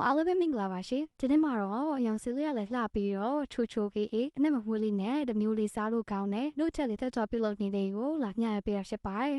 အားလုံးပဲမင်္ဂလာပါရှင်ဒီနေ့မှာတော့ရောင်စလေးရလဲလှပြီးတော့ချိုကေအေးအနဲ့မမွေးလေးနဲ့တမျိုးလေးစားလို့ကောင်းတယ်နှုတ်ချက်လေးတက်ကြောပြုတ်လုပ်နေတဲ့ကိုလာညရပေးရဖြစ်ပါတယ်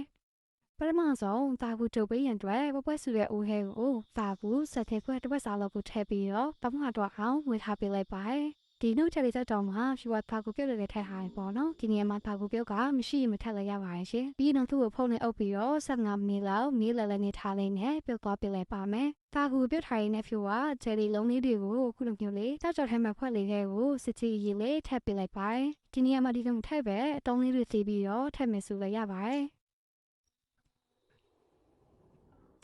ပထမဆုံးတာကူတုပ်ပေးရန်အတွက်ပွဲဆူရဲ့အိုးဟဲကိုတာကူဆက်ထဲခွဲတစ်ပတ်စားလောက်ကိုထည့်ပြီးတော့ပမတော့အောင်ဝေထားပေးလိုက်ပါတယ်ဒီနှုတ်ချက်လေးတက်တော့မှဖြူဝါတာကူပြုတ်လေးထည့်ထားရင်ပေါ့နော်ဒီနေရာမှာတာကူပြုတ်ကမရှိရင်မထည့်လိုက်ရပါရဲ့ရှင်ပြီးတော့သူ့ကိုဖုန်းနဲ့အုပ်ပြီးတော့15မိနစ်လောက်မီးလဲလဲနေထားလေးနဲ့ပြုတ်သွားပေးလိုက်ပါမယ်တာကူပြုတ်ထားရင်လည်းဖြူဝါဂျယ်လီလုံးလေးတွေကိုခုလိုမျိုးလေးတောက်ကြော်ထဲမှာဖွက်လေးတွေကိုစစ်ချီရီလေးထည့်ပေးလိုက်ပါတယ်ဒီနေရာမှာဒီလိုထည့်ပဲအတုံးလေးတွေစီးပြီးတော့ထည့်မယ်ဆိုလည်းရပါတယ်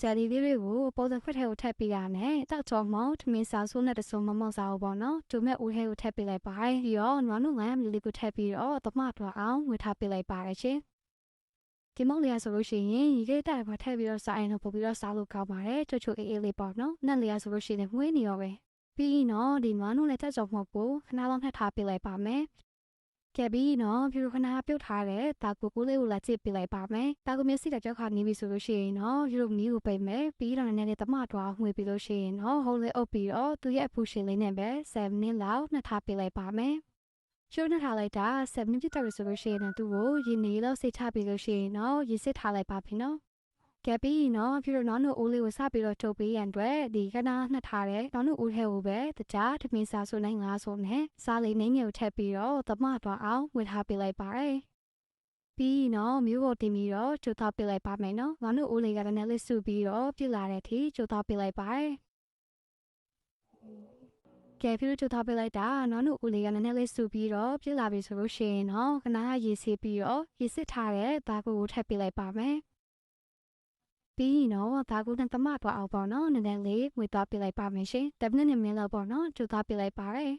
ဂျယ်လီလေးတွေကိုပေါ်စံခွက်ထဲကိုထည့်ပေးရနဲ့တောက်ကြော်မောင်းထမင်းစားဆိုးနဲ့တစုံမမောက်စားဘူးပေါ့နော်ဒူမဲ့ဦးထဲကိုထည့်ပေးလိုက်ပါတယ်ပြီးတော့နွားနု900မီလီကိုထည့်ပြီးတော့တမထွားအောင်ဝေထားပေးလိုက်ပါတယ်ရှင်ဒီမောင်လေးရဆိုလို့ရှိရင်ရေခဲတိုက်မှာထည့်ပြီးတော့စားရင်တော့ပို့ပြီးတော့စားလို့ကောင်းပါတယ်ချိုအေးအေးလေးပေါ့နော်နက်လေးရဆိုလို့ရှိရင်မွေးနေရောပဲပြီးရင်တော့ဒီနွားနုနဲ့တက်ကြော်မောက်ကိုခဏလောက်ထပ်ထားပေးလိုက်ပါမယ်ကဲပြီးနော်ဖြူခဏပြုတ်ထားတဲ့တာကူကူလေးကိုလာကြည့်ပေးလိုက်ပါမယ်တာကူမျက်စိတက်ကြောက်ခါနေပြီဆိုလို့ရှိရင်နော်ဖြူမီးကိုပိတ်မယ်ပြီးတော့နည်းနည်းတမထွားငွေပြီးလို့ရှိရင်နော်ဟိုးလေးအုပ်ပြီးတော့သူ့ရဲ့အဖူရှင်လေးနဲ့ပဲ7မိနစ်လောက်နှထားပေးလိုက်ပါမယ်ရှုံးထားလိုက်တာ7မိနစ်တက်ရဆိုလို့ရှိရင်သူ့ကိုရေနေလောက်စိတ်ချပြီးလို့ရှိရင်နော်ရေစစ်ထားလိုက်ပါပြီနော်ကဲပြီးနော်ဖြူတော့နော်အိုးလေးကိုစပြီးတော့ထုတ်ပေးရန်အတွက်ဒီကနာနှထားတဲ့နော်အိုးထဲကိုပဲတခြားထမင်းစားဆိုနိုင်ငါဆိုနဲ့စားလေးနေငယ်ကိုထည့်ပြီးတော့တမတော့အောင်ဝေထားပေးလိုက်ပါတယ်ပြီးနော်မျိုးကိုတင်ပြီးတော့ချိုးသားပေးလိုက်ပါမယ်နော်နော်အိုးလေးကလည်းလေးစုပြီးတော့ပြစ်လာတဲ့အထိချိုးသားပေးလိုက်ပါတယ်ကဲဖြူချိုးထားပေးလိုက်တာနော်နုဦးလေးကလည်းလေးစုပြီးတော့ပြစ်လာပြီဆိုလို့ရှိရင်နော်ခဏရေဆေးပြီးတော့ရေစစ်ထားတဲ့ဒါကိုထည့်ပေးလိုက်ပါမယ်ပြီးရင်တော့ဒါကိုနဲ့တမတော့အောင်ပေါ့နော်နည်းနည်းလေးဝေသွားပေးလိုက်ပါမယ်ရှင်10မိနစ်လောက်ပေါ့နော်ချိုးသားပေးလိုက်ပါတယ်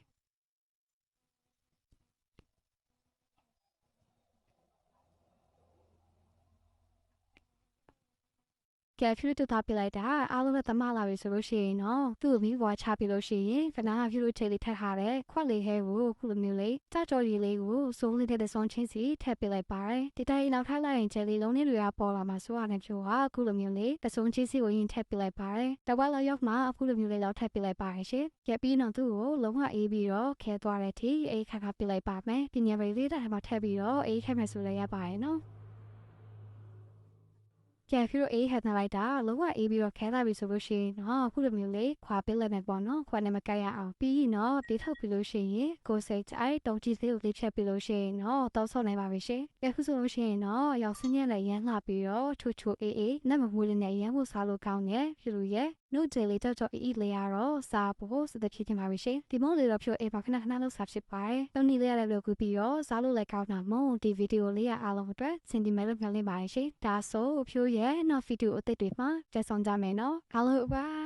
ကဲဖြူတူထားပြလိုက်တာအားလုံးနဲ့တမလာပြီဆိုလို့ရှိရင်တော့သူ့ကိုမိဘွားချပြလို့ရှိရင်ခဏဖြူလို့ထည့်လေးထပ်ထားတဲ့ခွက်လေးဟဲကိုခုလိုမျိုးလေးကြောက်ကြော်ရီလေးကိုစိုးလေးတဲ့ဆုံးချင်းစီထည့်ပြလိုက်ပါတယ်ဒီတိုင်းနောက်ထားလိုက်ရင်ဂျယ်လီလုံးလေးတွေကပေါ်လာမှာဆိုရတဲ့ဖြူကခုလိုမျိုးလေးတဆုံးချင်းစီကိုရင်ထည့်ပြလိုက်ပါတယ်တဝက်လောက်ရောက်မှအခုလိုမျိုးလေးလောက်ထည့်ပြလိုက်ပါတယ်ရှင်ကဲပြီးတော့သူ့ကိုလုံးဝအေးပြီးတော့ခဲသွားတဲ့အထိအေးခါခါပြလိုက်ပါမယ်ပညာရေးလေးတိုင်းမှာထည့်ပြီးတော့အေးခဲမယ်ဆိုလည်းရပါတယ်နော်ကဲဖြူအေးဟက်နေလိုက်တာလုံးဝအေးပြီးတော့ခဲလာပြီဆိုလို့ရှိရင်နော်အခုလိုမျိုးလေးခွာပေးလိုက်မယ်ပေါ့နော်ခွာနေမကြိုက်ရအောင်ပြီးရင်တော့တေးထုတ်ပြီးလို့ရှိရင်ကိုစိတ်အိုက်တုံးကြီးသေးကိုလေးဖြတ်ပြီးလို့ရှိရင်နော်တောက်ဆော့နိုင်ပါပြီရှင်ကဲခုဆိုလို့ရှိရင်တော့ရောက်စင်းရက်လည်းရမ်းလှပြီးတော့ချိုအေးအေးနတ်မမွေးလေးနဲ့ရမ်းဖို့စားလို့ကောင်းတယ်ဖြူလူရဲ့နှုတ်ကြလေးကြောက်ကြော်အေးလေးရတော့စားဖို့စတဲ့ဖြစ်နေပါပြီရှင်ဒီမောင်လေးတော့ဖြူအေးပါခဏလောက်စားဖြစ်ပါတယ်တုံးနီလေးရလည်းလို့ကူပြီးတော့စားလို့လည်းကောင်းတာမုံဒီဗီဒီယိုလေးရအားလုံးအတွက်စင်တီမီလို့မျှော်လင့်ပါတယ်ရှင်ဒါဆိုဖြူရဲ့နောက်ဗီဒီယိုအသစ်တွေမှာကြည့်ဆောင်ကြမယ်နော်အားလုံးဘိုင်